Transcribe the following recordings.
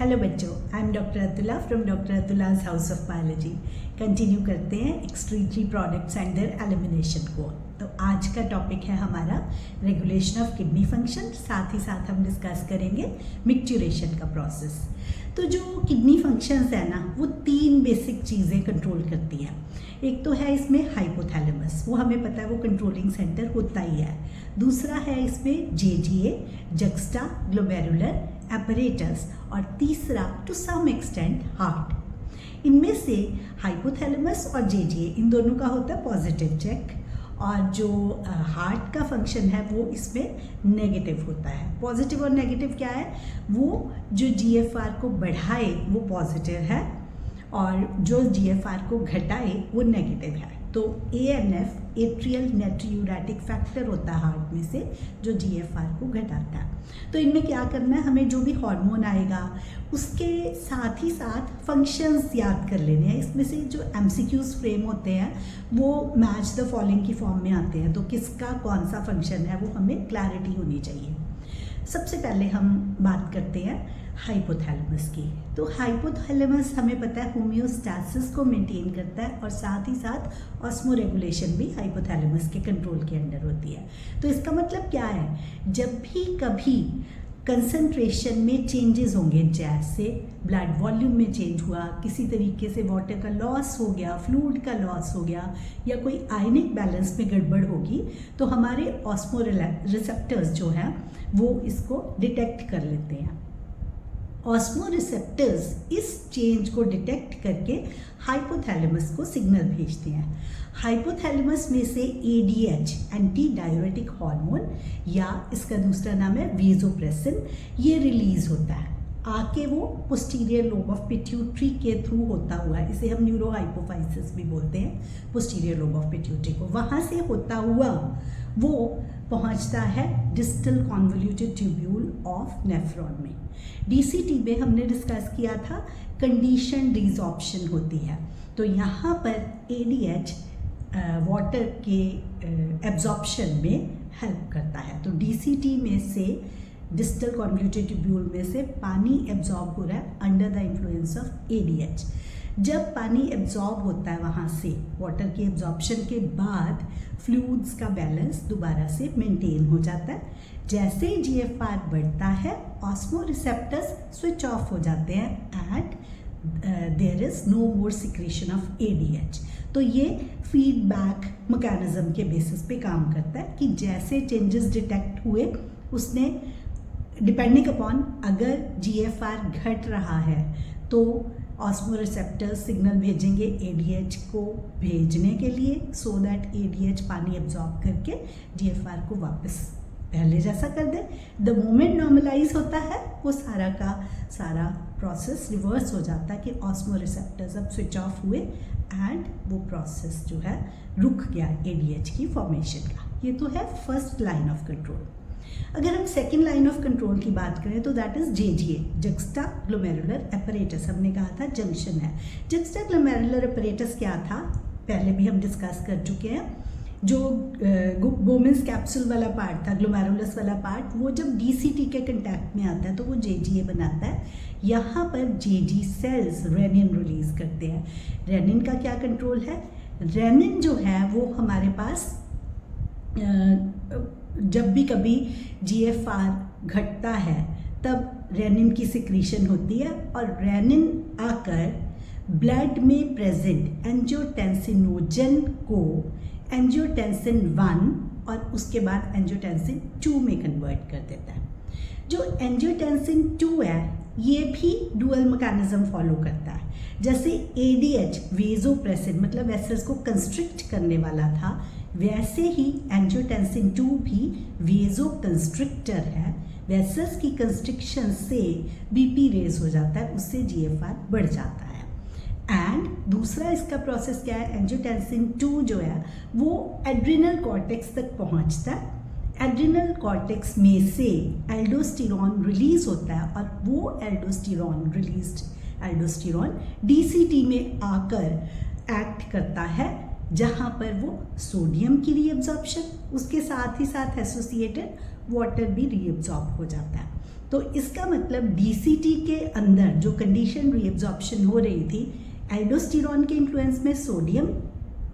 Hello बच्चों, I am doctor Atula from doctor Atula's house of biology. Continue करते हैं excretory products and their elimination को। तो आज का टॉपिक है हमारा रेगुलेशन ऑफ किडनी फंक्शन। साथ ही साथ हम डिस्कस करेंगे मिक्चुरेशन का प्रोसेस। तो जो किडनी फंक्शंस है ना, वो तीन बेसिक चीज़ें कंट्रोल करती हैं। एक तो है इसमें हाइपोथैलेमस, वो हमें पता है वो कंट्रोलिंग सेंटर होता ही है। दूसरा है इसमें जेजीए, जक्स्टा ग्लोमेरुलर एपरेटस, और तीसरा टू सम एक्सटेंट हार्ट। इनमें से हाइपोथैलेमस और जेजीए इन दोनों का होता है पॉजिटिव चेक, और जो हार्ट का फंक्शन है वो इसमें नेगेटिव होता है। पॉजिटिव और नेगेटिव क्या है? वो जो जीएफआर को बढ़ाए वो पॉजिटिव है, और जो जीएफआर को घटाए वो नेगेटिव है। तो एएनएफ एट्रियल नाट्रियूरेटिक फैक्टर होता है हार्ट में से, जो जीएफआर को घटाता है। तो इनमें क्या करना है, हमें जो भी हार्मोन आएगा उसके साथ ही साथ फंक्शंस याद कर लेने हैं। इसमें से जो एमसीक्यूज फ्रेम होते हैं वो मैच द फॉलोइंग की फॉर्म में आते हैं। तो किसका कौन सा फंक्शन है वो हमें क्लैरिटी होनी चाहिए। सबसे पहले हम बात करते हैं हाइपोथैलेमस की। तो हाइपोथैलेमस हमें पता है होमियोस्टैसिस को मेंटेन करता है, और साथ ही साथ ऑस्मोरेगुलेशन भी हाइपोथैलेमस के कंट्रोल के अंडर होती है। तो इसका मतलब क्या है, जब भी कभी कंसंट्रेशन में चेंजेस होंगे, जैसे ब्लड वॉल्यूम में चेंज हुआ, किसी तरीके से वाटर का लॉस हो गया, फ्लूइड का लॉस हो गया, या कोई आयनिक बैलेंस में गड़बड़ होगी, तो हमारे ऑस्मो रिसेप्टर्स जो हैं वो इसको डिटेक्ट कर लेते हैं। ऑस्मो रिसेप्टर्स इस चेंज को डिटेक्ट करके हाइपोथैलेमस को सिग्नल भेजते हैं। हाइपोथैलेमस में से एडीएच एंटी डाययूरेटिक हार्मोन, या इसका दूसरा नाम है वेसोप्रेसिन, ये रिलीज होता है। आके वो पोस्टीरियर लोब ऑफ पिट्यूटरी के थ्रू होता हुआ है, इसे हम न्यूरोहाइपोफाइसिस भी बोलते हैं, पोस्टीरियर लोब ऑफ पिट्यूटरी को। वहाँ से होता हुआ वो पहुँचता है distal convoluted tubule of nephron में। डीसीटी में हमने डिस्कस किया था कंडीशन रिजॉर्प्शन होती है। तो यहाँ पर एडीएच वाटर के एब्जॉर्प्शन में हेल्प करता है। तो डीसीटी में से, डिस्टल कॉन्वोल्यूटेड ट्यूब्यूल में से पानी एब्जॉर्ब हो रहा है under the influence of ADH. जब पानी एब्जॉर्ब होता है वहाँ से, वाटर के एब्जॉर्प्शन के बाद फ्लूइड्स का बैलेंस दोबारा से मेंटेन हो जाता है। जैसे ही जीएफआर बढ़ता है, ऑस्मो रिसेप्टर्स स्विच ऑफ हो जाते हैं and there is no more secretion of ADH. तो ये फीडबैक मैकेनिज्म के बेसिस पे काम करता है कि जैसे चेंजेस डिटेक्ट हुए, उसने डिपेंडिंग अपॉन, अगर जीएफआर घट रहा है तो ऑस्मो रिसेप्टर्स सिग्नल भेजेंगे एडीएच को भेजने के लिए, सो दैट एडीएच पानी एब्जॉर्ब करके जीएफआर को वापस पहले जैसा कर दे। द मोमेंट नॉर्मलाइज होता है, वो सारा का सारा प्रोसेस रिवर्स हो जाता है कि ऑस्मो रिसेप्टर्स अब स्विच ऑफ हुए एंड वो प्रोसेस जो है रुक गया एडीएच की फॉर्मेशन का। ये तो है फर्स्ट लाइन ऑफ कंट्रोल। अगर हम सेकेंड लाइन ऑफ कंट्रोल की बात करें तो that is JGA, juxta glomerular apparatus. हमने कहा था जंक्शन है। जक्स्टा ग्लोमेरुलर एपरेटस क्या था, पहले भी हम डिस्कस कर चुके हैं। जो बोमेंस कैप्सूल वाला पार्ट था, ग्लोमेरुलस वाला पार्ट, वो जब डीसीटी के कंटैक्ट में आता है तो वो जेजीए बनाता है। यहाँ पर जेजी सेल्स रेनिन रिलीज करते हैं। रेनिन का क्या कंट्रोल है? रेनिन जो है वो हमारे पास जब भी कभी जीएफआर घटता है तब रेनिन की सिक्रीशन होती है, और रेनिन आकर ब्लड में प्रेजेंट एंजियोटेंसिनोजन को एंजियोटेंसिन 1 और उसके बाद एंजियोटेंसिन 2 में कन्वर्ट कर देता है। जो एंजियोटेंसिन 2 है ये भी डुअल मैकेनिज्म फॉलो करता है। जैसे एडीएच वेसोप्रेसिन मतलब वेसल्स को कंस्ट्रिक्ट करने वाला था, वैसे ही एंजियोटेंसिन 2 भी वेसो कंस्ट्रिक्टर है। वेसल्स की कंस्ट्रिक्शन से बीपी रेज हो जाता है, उससे जीएफआर बढ़ जाता है। एंड दूसरा इसका प्रोसेस क्या है, एंजियोटेंसिन 2 जो है वो एड्रिनल कॉर्टेक्स तक पहुंचता है। एड्रिनल कॉर्टेक्स में से एल्डोस्टेरॉन रिलीज होता है, और वो एल्डोस्टेरॉन रिलीज्ड एल्डोस्टेरॉन डीसीटी में आकर एक्ट करता है, जहाँ पर वो सोडियम की रीअब्जॉर्प्शन, उसके साथ ही साथ एसोसिएटेड वाटर भी रीअब्जॉर्ब हो जाता है। तो इसका मतलब डीसीटी के अंदर जो कंडीशन रीएब्जॉर्प्शन हो रही थी, एल्डोस्टेरॉन के इन्फ्लुएंस में सोडियम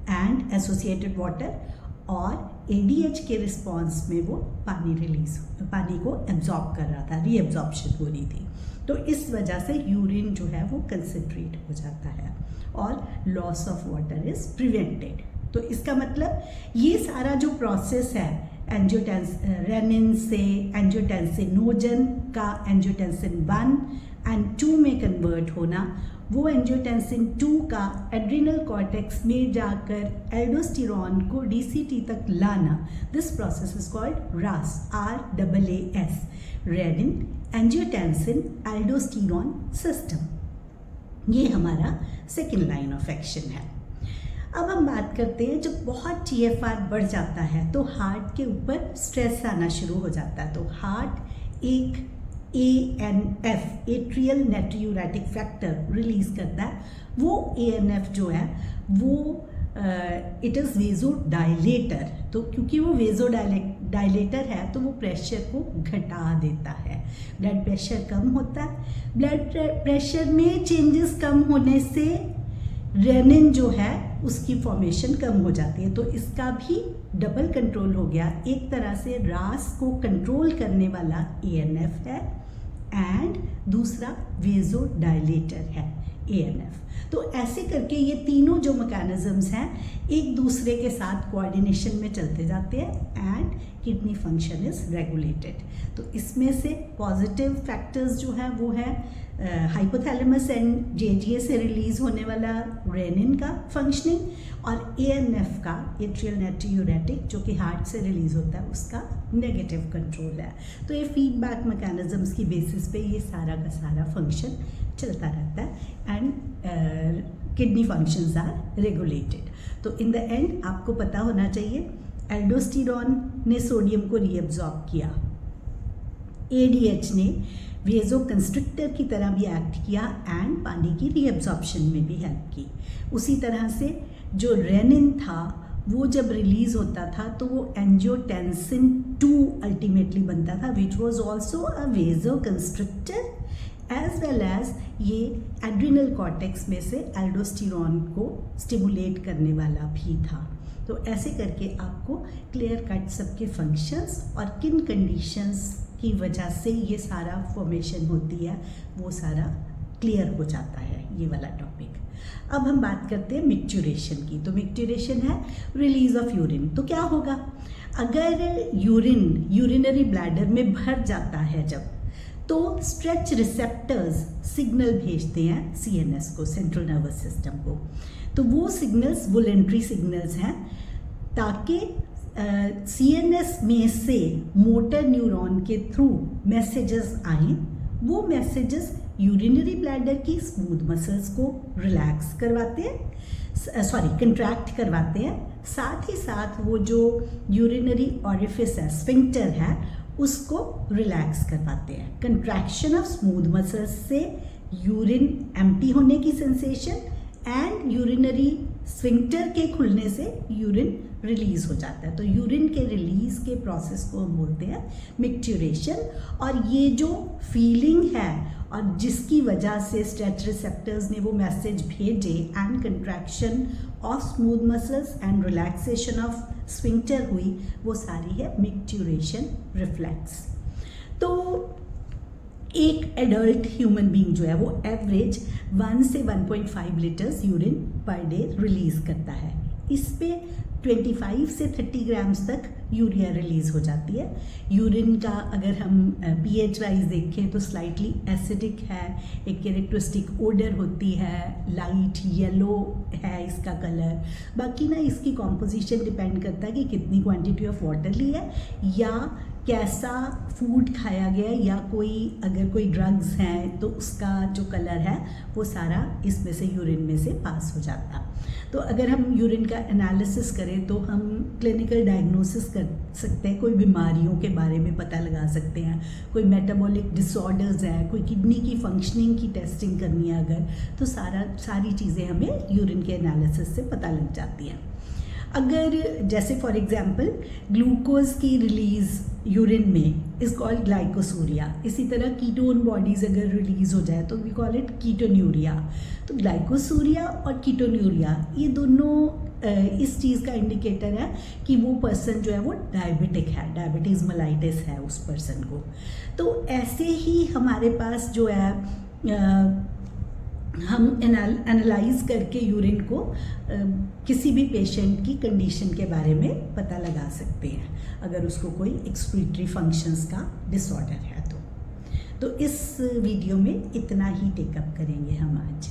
एंड एसोसिएटेड वाटर, और एडीएच के रिस्पॉन्स में वो पानी को एब्जॉर्ब कर रहा था, रीएब्जॉर्प्शन हो रही थी। तो इस वजह से यूरिन जो है वो कंसंट्रेट हो जाता है और loss of water is prevented. तो इसका मतलब ये सारा जो प्रोसेस है रेनिन से एंजियोटेंसिनोजन का एंजियोटेंसिन 1 एंड 2 में कन्वर्ट होना, वो एंजियोटेंसिन 2 का एड्रिनल कॉर्टेक्स में जाकर एल्डोस्टेरॉन को डीसीटी तक लाना, this process is called RAAS, RAAS, renin angiotensin aldosterone system. ये हमारा सेकेंड लाइन ऑफ एक्शन है। अब हम बात करते हैं, जब बहुत TFR बढ़ जाता है तो हार्ट के ऊपर स्ट्रेस आना शुरू हो जाता है। तो हार्ट एक ANF, एट्रियल नाट्रियूरेटिक फैक्टर रिलीज करता है। वो ANF जो है वो इट इज़ वेजोडाइलेटर। तो क्योंकि वो वेजोडाइलेटर है तो वो प्रेशर को घटा देता है, ब्लड प्रेशर कम होता है। ब्लड प्रेशर में चेंजेस कम होने से रेनिन जो है उसकी फॉर्मेशन कम हो जाती है। तो इसका भी डबल कंट्रोल हो गया। एक तरह से RAAS को कंट्रोल करने वाला ANF है एंड दूसरा वेजोडाइलेटर है ANF। तो ऐसे करके ये तीनों जो मैकेनिज्म्स हैं एक दूसरे के साथ कोऑर्डिनेशन में चलते जाते हैं and kidney function is regulated. तो इसमें से पॉजिटिव फैक्टर्स जो हैं वो है हाइपोथैलेमस एंड JGA से रिलीज होने वाला रेनिन का फंक्शनिंग, और ANF का एट्रियल नाट्रियूरेटिक जो कि हार्ट से रिलीज होता है उसका नेगेटिव कंट्रोल है। तो ये फीडबैक मैकेनिज्म्स की बेसिस पे ये सारा का सारा फंक्शन चलता रहता है and kidney functions are regulated. तो इन द एंड आपको पता होना चाहिए, एल्डोस्टेरॉन ने सोडियम को रीअब्जॉर्ब किया, ADH ने वेजो कंस्ट्रिक्टर की तरह भी एक्ट किया एंड पानी की रीअब्जॉर्प्शन में भी हेल्प की। उसी तरह से जो रेनिन था वो जब रिलीज होता था तो वो एंजियोटेंसिन 2 अल्टीमेटली बनता था, which was also a vasoconstrictor as well as ये एड्रिनल कॉर्टेक्स में से एल्डोस्टेरॉन को स्टिमुलेट करने वाला भी था। तो ऐसे करके आपको क्लियर कट सबके फंक्शंस और किन कंडीशंस की वजह से ये सारा फॉर्मेशन होती है वो सारा क्लियर हो जाता है, ये वाला टॉपिक। अब हम बात करते हैं मिक्चुरेशन की। तो मिक्चुरेशन है रिलीज ऑफ यूरिन। तो क्या होगा अगर यूरिनरी ब्लैडर में भर जाता है जब, तो स्ट्रेच रिसेप्टर्स सिग्नल भेजते हैं CNS को, सेंट्रल नर्वस सिस्टम को। तो वो सिग्नल्स वोलेंट्री सिग्नल्स हैं ताकि CNS में से मोटर न्यूरॉन के थ्रू मैसेजेस आए। वो मैसेजेस यूरिनरी ब्लैडर की स्मूथ मसल्स को रिलैक्स करवाते हैं, कंट्रैक्ट करवाते हैं। साथ ही साथ वो जो यूरिनरी ऑरिफिस है, स्फिंक्टर है, उसको रिलैक्स करवाते हैं। कंट्रैक्शन ऑफ स्मूथ मसल्स से यूरिन एम्प्टी होने की सेंसेशन एंड यूरिनरी स्फिंक्टर के खुलने से यूरिन रिलीज हो जाता है। तो यूरिन के रिलीज के प्रोसेस को हम बोलते हैं मिक्चुरेशन। और ये जो फीलिंग है और जिसकी वजह से स्ट्रेच रिसेप्टर्स ने वो मैसेज भेजे and contraction of smooth muscles and relaxation of sphincter हुई, वो सारी है मिक्चुरेशन रिफ्लेक्स। तो एक एडल्ट ह्यूमन बीइंग जो है वो एवरेज 1 से 1.5 litres urine per day release करता है। इस पे 25 से 30 ग्राम्स तक यूरिया रिलीज हो जाती है। यूरिन का अगर हम pH वाइज देखें तो स्लाइटली एसिडिक है, एक कैरेक्टरिस्टिक ओडर होती है, लाइट येलो है इसका कलर। बाकी ना इसकी कॉम्पोजिशन डिपेंड करता है कि कितनी क्वांटिटी ऑफ वाटर ली है या कैसा फूड खाया गया, या अगर कोई ड्रग्स हैं तो उसका जो कलर है वो सारा इसमें से यूरिन में से पास हो जाता। तो अगर हम यूरिन का एनालिसिस करें तो हम क्लिनिकल डायग्नोसिस कर सकते हैं, कोई बीमारियों के बारे में पता लगा सकते हैं, कोई मेटाबॉलिक डिसऑर्डर्स है, कोई किडनी की फंक्शनिंग की टेस्टिंग करनी है अगर, तो सारी चीज़ें हमें यूरिन के एनालिसिस से पता लग जाती हैं। अगर जैसे फॉर एग्जांपल ग्लूकोज की रिलीज यूरिन में इज कॉल्ड ग्लाइकोसूरिया, इसी तरह कीटोन बॉडीज अगर रिलीज हो जाए तो वी कॉल इट कीटोन्यूरिया। तो ग्लाइकोसूरिया और कीटोन्यूरिया ये दोनों इस चीज़ का इंडिकेटर है कि वो पर्सन जो है वो डायबिटिक है, डायबिटीज़ मेलाइटिस है उस पर्सन को। तो ऐसे ही हमारे पास जो है हम एनालाइज करके यूरिन को किसी भी पेशेंट की कंडीशन के बारे में पता लगा सकते हैं अगर उसको कोई एक्सक्रीटरी फंक्शंस का डिसऑर्डर है तो इस वीडियो में इतना ही टेकअप करेंगे हम आज।